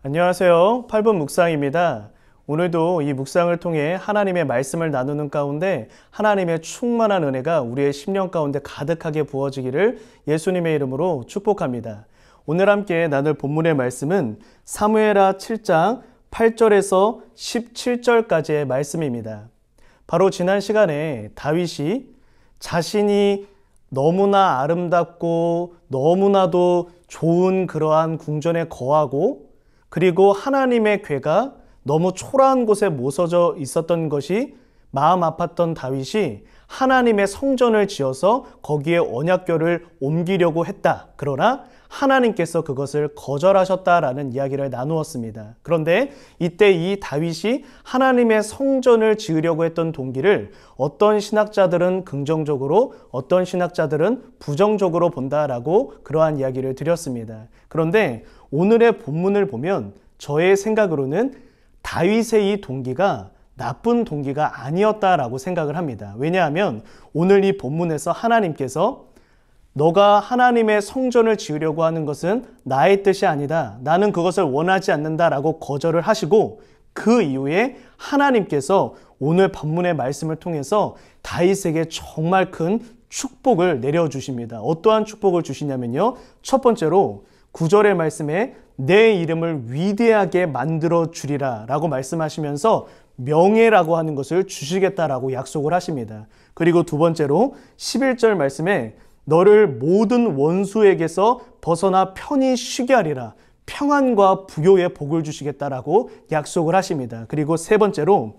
안녕하세요. 8분 묵상입니다. 오늘도 이 묵상을 통해 하나님의 말씀을 나누는 가운데 하나님의 충만한 은혜가 우리의 심령 가운데 가득하게 부어지기를 예수님의 이름으로 축복합니다. 오늘 함께 나눌 본문의 말씀은 사무엘하 7장 8절에서 17절까지의 말씀입니다. 바로 지난 시간에 다윗이 자신이 너무나 아름답고 너무나도 좋은 그러한 궁전에 거하고 그리고 하나님의 궤가 너무 초라한 곳에 모서져 있었던 것이 마음 아팠던 다윗이 하나님의 성전을 지어서 거기에 언약궤를 옮기려고 했다. 그러나 하나님께서 그것을 거절하셨다라는 이야기를 나누었습니다. 그런데 이때 이 다윗이 하나님의 성전을 지으려고 했던 동기를 어떤 신학자들은 긍정적으로 어떤 신학자들은 부정적으로 본다라고 그러한 이야기를 드렸습니다. 그런데 오늘의 본문을 보면 저의 생각으로는 다윗의 이 동기가 나쁜 동기가 아니었다라고 생각을 합니다. 왜냐하면 오늘 이 본문에서 하나님께서 너가 하나님의 성전을 지으려고 하는 것은 나의 뜻이 아니다. 나는 그것을 원하지 않는다라고 거절을 하시고 그 이후에 하나님께서 오늘 본문의 말씀을 통해서 다윗에게 정말 큰 축복을 내려주십니다. 어떠한 축복을 주시냐면요. 첫 번째로 9절의 말씀에 내 이름을 위대하게 만들어 주리라 라고 말씀하시면서 명예라고 하는 것을 주시겠다라고 약속을 하십니다. 그리고 두 번째로 11절 말씀에 너를 모든 원수에게서 벗어나 편히 쉬게 하리라. 평안과 부요의 복을 주시겠다라고 약속을 하십니다. 그리고 세 번째로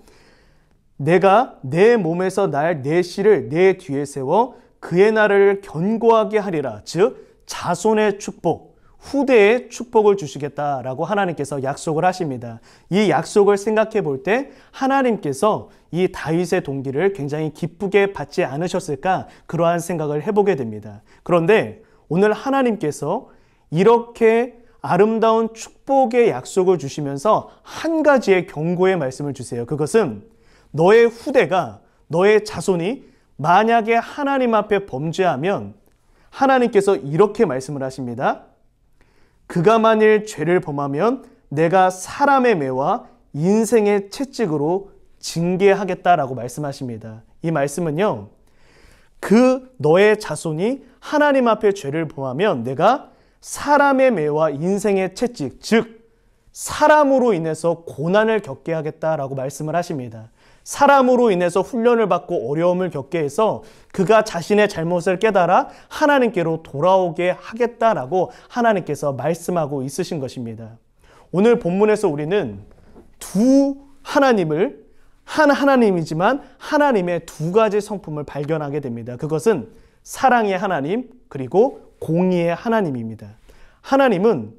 내가 내 몸에서 날 내 씨를 내 뒤에 세워 그의 날을 견고하게 하리라. 즉 자손의 축복, 후대의 축복을 주시겠다라고 하나님께서 약속을 하십니다. 이 약속을 생각해 볼 때 하나님께서 이 다윗의 동기를 굉장히 기쁘게 받지 않으셨을까 그러한 생각을 해보게 됩니다. 그런데 오늘 하나님께서 이렇게 아름다운 축복의 약속을 주시면서 한 가지의 경고의 말씀을 주세요. 그것은 너의 후대가 너의 자손이 만약에 하나님 앞에 범죄하면 하나님께서 이렇게 말씀을 하십니다. 그가 만일 죄를 범하면 내가 사람의 매와 인생의 채찍으로 징계하겠다라고 말씀하십니다. 이 말씀은요, 그 너의 자손이 하나님 앞에 죄를 범하면 내가 사람의 매와 인생의 채찍, 즉 사람으로 인해서 고난을 겪게 하겠다라고 말씀을 하십니다. 사람으로 인해서 훈련을 받고 어려움을 겪게 해서 그가 자신의 잘못을 깨달아 하나님께로 돌아오게 하겠다라고 하나님께서 말씀하고 있으신 것입니다. 오늘 본문에서 우리는 두 하나님을 한 하나님이지만 하나님의 두 가지 성품을 발견하게 됩니다. 그것은 사랑의 하나님 그리고 공의의 하나님입니다. 하나님은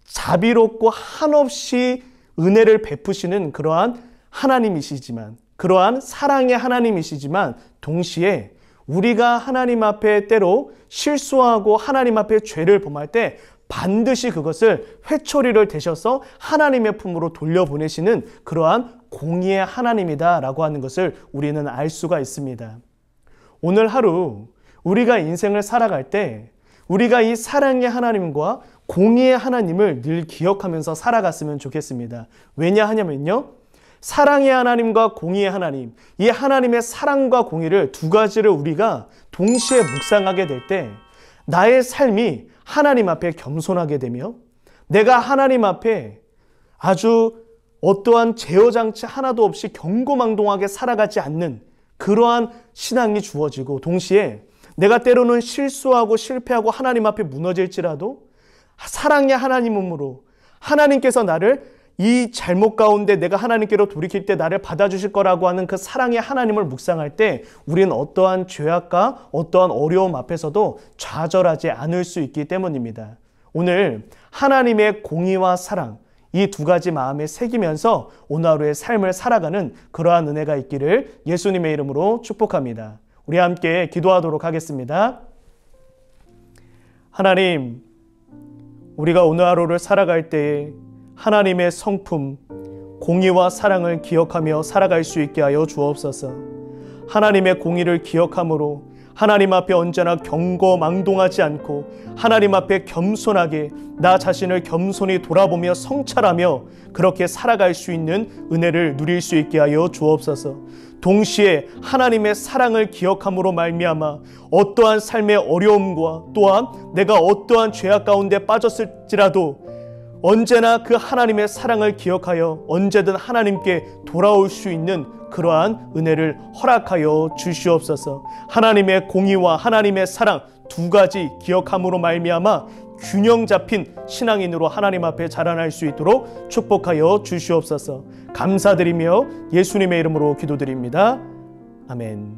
자비롭고 한없이 은혜를 베푸시는 그러한 하나님이시지만 그러한 사랑의 하나님이시지만 동시에 우리가 하나님 앞에 때로 실수하고 하나님 앞에 죄를 범할 때 반드시 그것을 회초리를 대셔서 하나님의 품으로 돌려보내시는 그러한 공의의 하나님이다라고 하는 것을 우리는 알 수가 있습니다. 오늘 하루 우리가 인생을 살아갈 때 우리가 이 사랑의 하나님과 공의의 하나님을 늘 기억하면서 살아갔으면 좋겠습니다. 왜냐하냐면요. 사랑의 하나님과 공의의 하나님, 이 하나님의 사랑과 공의를 두 가지를 우리가 동시에 묵상하게 될 때 나의 삶이 하나님 앞에 겸손하게 되며 내가 하나님 앞에 아주 어떠한 제어장치 하나도 없이 경고망동하게 살아가지 않는 그러한 신앙이 주어지고 동시에 내가 때로는 실수하고 실패하고 하나님 앞에 무너질지라도 사랑의 하나님으로 하나님께서 나를 이 잘못 가운데 내가 하나님께로 돌이킬 때 나를 받아주실 거라고 하는 그 사랑의 하나님을 묵상할 때 우리는 어떠한 죄악과 어떠한 어려움 앞에서도 좌절하지 않을 수 있기 때문입니다. 오늘 하나님의 공의와 사랑 이 두 가지 마음에 새기면서 오늘 하루의 삶을 살아가는 그러한 은혜가 있기를 예수님의 이름으로 축복합니다. 우리 함께 기도하도록 하겠습니다. 하나님, 우리가 오늘 하루를 살아갈 때에 하나님의 성품, 공의와 사랑을 기억하며 살아갈 수 있게 하여 주옵소서. 하나님의 공의를 기억함으로 하나님 앞에 언제나 경거망동하지 않고 하나님 앞에 겸손하게 나 자신을 겸손히 돌아보며 성찰하며 그렇게 살아갈 수 있는 은혜를 누릴 수 있게 하여 주옵소서. 동시에 하나님의 사랑을 기억함으로 말미암아 어떠한 삶의 어려움과 또한 내가 어떠한 죄악 가운데 빠졌을지라도 언제나 그 하나님의 사랑을 기억하여 언제든 하나님께 돌아올 수 있는 그러한 은혜를 허락하여 주시옵소서. 하나님의 공의와 하나님의 사랑 두 가지 기억함으로 말미암아 균형 잡힌 신앙인으로 하나님 앞에 자라날 수 있도록 축복하여 주시옵소서. 감사드리며 예수님의 이름으로 기도드립니다. 아멘.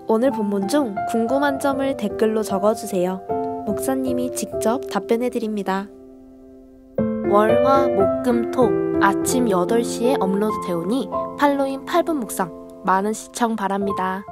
오늘 본문 중 궁금한 점을 댓글로 적어주세요. 목사님이 직접 답변해 드립니다. 월, 화, 목, 금, 토 아침 8시에 업로드 되오니 팔로잉 8분 묵상 많은 시청 바랍니다.